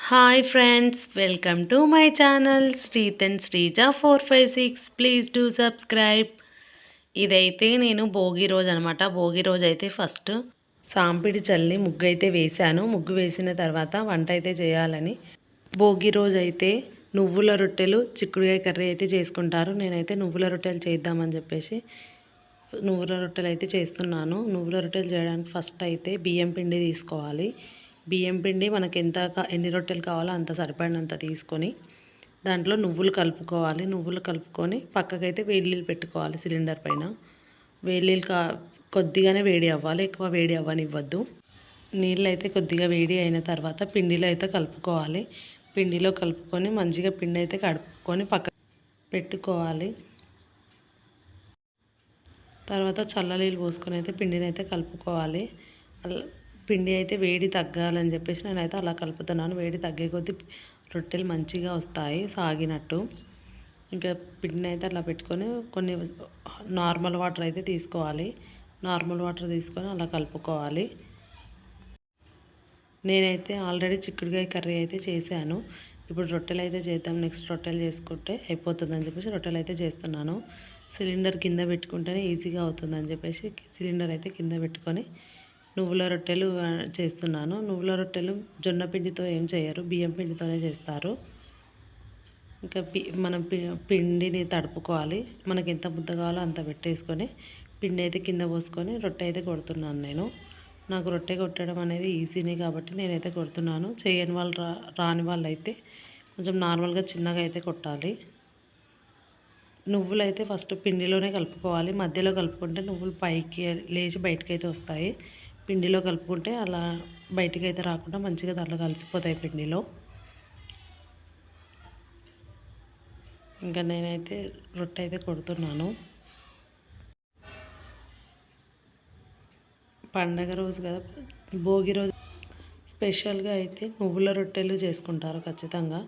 Hi friends, welcome to my channel Sreeth and Sreeja 456. Please do subscribe. ఇదైతే నేను భోగి రోజు అనమాట. భోగి రోజు అయితే ఫస్ట్ సాంపిడి చల్లి ముగ్గు అయితే వేశాను. ముగ్గు వేసిన తర్వాత వంట అయితే చేయాలని భోగి రోజు అయితే నువ్వుల రొట్టెలు చిక్కుడుకాయ కర్రీ అయితే చేసుకుంటారు. నేనైతే నువ్వుల రొట్టెలు చేద్దామని చెప్పేసి నువ్వుల రొట్టెలు అయితే చేస్తున్నాను. నువ్వుల రొట్టెలు చేయడానికి ఫస్ట్ అయితే బియ్యం పిండి తీసుకోవాలి. బియ్యం పిండి మనకి ఎన్ని రొట్టెలు కావాలో అంత సరిపడినంత తీసుకొని దాంట్లో నువ్వులు కలుపుకోవాలి. నువ్వులు కలుపుకొని పక్కకైతే వేడి నీళ్ళు పెట్టుకోవాలి. సిలిండర్ పైన వేడి నీళ్ళు కొద్దిగానే వేడి అవ్వాలి, ఎక్కువ వేడి అవ్వనివ్వద్దు. నీళ్ళు అయితే కొద్దిగా వేడి అయిన తర్వాత పిండిలో అయితే కలుపుకోవాలి. పిండిలో కలుపుకొని మంచిగా పిండి అయితే కడుపుకొని పక్క పెట్టుకోవాలి. తర్వాత చల్లనీళ్ళు పోసుకొని అయితే పిండిని అయితే కలుపుకోవాలి. పిండి అయితే వేడి తగ్గాలని చెప్పేసి నేనైతే అలా కలుపుతున్నాను. వేడి తగ్గే కొద్దీ రొట్టెలు మంచిగా వస్తాయి సాగినట్టు. ఇంకా పిండిని అయితే అలా పెట్టుకొని కొన్ని నార్మల్ వాటర్ అయితే తీసుకోవాలి. నార్మల్ వాటర్ తీసుకొని అలా కలుపుకోవాలి. నేనైతే ఆల్రెడీ చిక్కుడుకాయ కర్రీ అయితే చేశాను. ఇప్పుడు రొట్టెలు అయితే చేద్దాం. నెక్స్ట్ రొట్టెలు చేసుకుంటే అయిపోతుందని చెప్పేసి రొట్టెలు అయితే చేస్తున్నాను. సిలిండర్ కింద పెట్టుకుంటేనే ఈజీగా అవుతుందని చెప్పేసి సిలిండర్ అయితే కింద పెట్టుకొని నువ్వుల రొట్టెలు చేస్తున్నాను. నువ్వుల రొట్టెలు జొన్న పిండితో ఏం చేయరు, బియ్యం పిండితోనే చేస్తారు. ఇంకా మనం పిండిని తడుపుకోవాలి. మనకి ఎంత ముద్ద కావాలో అంత పెట్టేసుకొని పిండి అయితే కింద పోసుకొని రొట్టె అయితే కొడుతున్నాను నేను. నాకు రొట్టె కొట్టడం అనేది ఈజీనే కాబట్టి నేనైతే కొడుతున్నాను. చేయని వాళ్ళు రాని వాళ్ళు అయితే కొంచెం నార్మల్గా చిన్నగా అయితే కొట్టాలి. నువ్వులు అయితే ఫస్ట్ పిండిలోనే కలుపుకోవాలి. మధ్యలో కలుపుకుంటే నువ్వులు పైకి లేచి బయటకు అయితే వస్తాయి. పిండిలో కలుపుకుంటే అలా బయటికి అయితే రాకుండా మంచిగా దాంట్లో కలిసిపోతాయి పిండిలో. ఇంకా నేనైతే రొట్టె అయితే కొడుతున్నాను. పండగ రోజు కదా, భోగి రోజు స్పెషల్గా అయితే నువ్వుల రొట్టెలు చేసుకుంటారు ఖచ్చితంగా.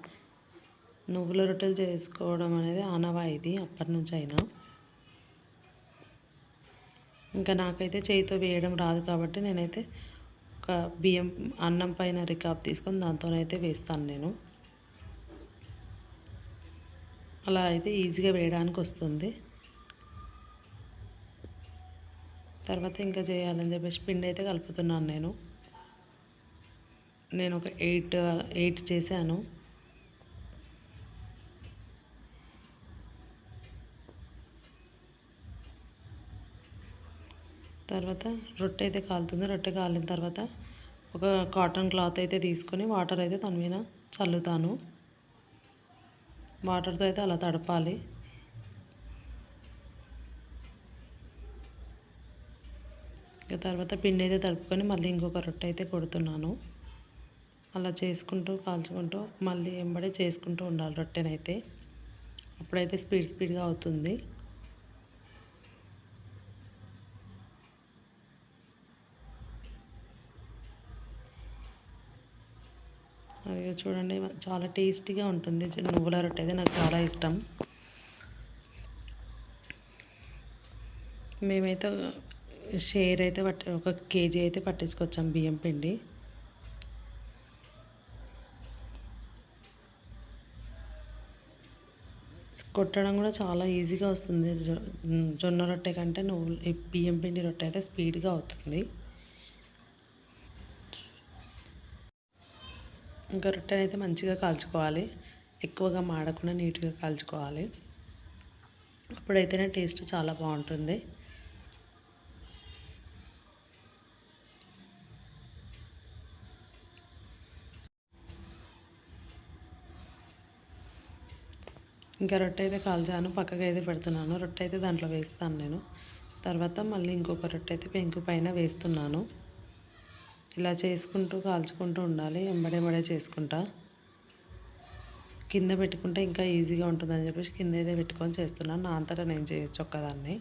నువ్వుల రొట్టెలు చేసుకోవడం అనేది ఆనవాయితీ అప్పటి నుంచి అయినా. ఇంకా నాకైతే చేయితో వేయడం రాదు కాబట్టి నేనైతే ఒక అన్నం పైన రికాబ్ తీసుకొని దాంతోనైతే వేస్తాను నేను. అలా అయితే ఈజీగా వేయడానికి వస్తుంది. తర్వాత ఇంకా చేయాలని చెప్పేసి పిండి అయితే కలుపుతున్నాను నేను ఒక 8 చేశాను. తర్వాత రొట్టె అయితే కాలుతుంది. రొట్టె కాలిన తర్వాత ఒక కాటన్ క్లాత్ అయితే తీసుకొని వాటర్ అయితే దాని మీద చల్లుతాను. వాటర్తో అయితే అలా తడపాలి. ఇక తర్వాత పిండి అయితే తడుపుకొని మళ్ళీ ఇంకొక రొట్టె అయితే కొడుతున్నాను. అలా చేసుకుంటూ కాల్చుకుంటూ మళ్ళీ ఎంబడే చేసుకుంటూ ఉండాలి రొట్టెనైతే. అప్పుడైతే స్పీడ్గా అవుతుంది. అది చూడండి, చాలా టేస్టీగా ఉంటుంది. నువ్వుల రొట్టె అయితే నాకు చాలా ఇష్టం. మేమైతే షేర్ అయితే ఒక కేజీ అయితే పట్టించుకొచ్చాం బియ్యం పిండి. కొట్టడం కూడా చాలా ఈజీగా వస్తుంది. జొన్న రొట్టె కంటే బియ్యం పిండి రొట్టె అయితే స్పీడ్గా అవుతుంది. ఇంకా రొట్టెని అయితే మంచిగా కాల్చుకోవాలి. ఎక్కువగా మాడకుండా నీట్గా కాల్చుకోవాలి. అప్పుడైతేనే టేస్ట్ చాలా బాగుంటుంది. ఇంకా రొట్టె అయితే కాల్చాను, పక్కకి అయితే పెడుతున్నాను. రొట్టె అయితే దాంట్లో వేస్తాను నేను. తర్వాత మళ్ళీ ఇంకొక రొట్టె అయితే పెంకు పైన వేస్తున్నాను. ఇలా చేసుకుంటూ కాల్చుకుంటూ ఉండాలి. ఎంబడే చేసుకుంటా. కింద పెట్టుకుంటే ఇంకా ఈజీగా ఉంటుందని చెప్పేసి కింద అయితే పెట్టుకొని చేస్తున్నాను. నా అంతటా నేను చేయొచ్చు ఒక్కదాన్ని.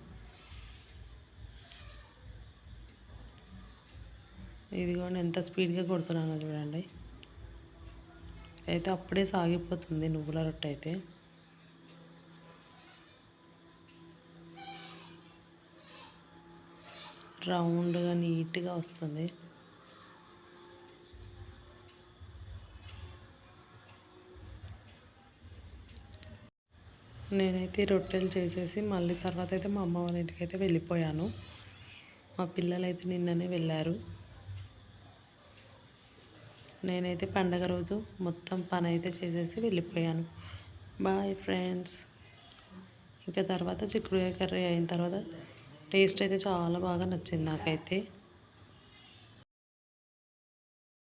ఇదిగోండి ఎంత స్పీడ్గా కొడుతున్నానో చూడండి. అయితే అప్పుడే సాగిపోతుంది నువ్వుల రొట్టె అయితే. రౌండ్గా నీట్గా వస్తుంది. నేనైతే రొట్టెలు చేసేసి మళ్ళీ తర్వాత అయితే మా అమ్మ వాళ్ళ ఇంటికి అయితే వెళ్ళిపోయాను. మా పిల్లలైతే నిన్ననే వెళ్ళారు. నేనైతే పండగ రోజు మొత్తం పని అయితే చేసేసి వెళ్ళిపోయాను. Bye friends. ఇంకా తర్వాత చిక్కుడుకాయ కర్రీ అయిన తర్వాత టేస్ట్ అయితే చాలా బాగా నచ్చింది నాకైతే.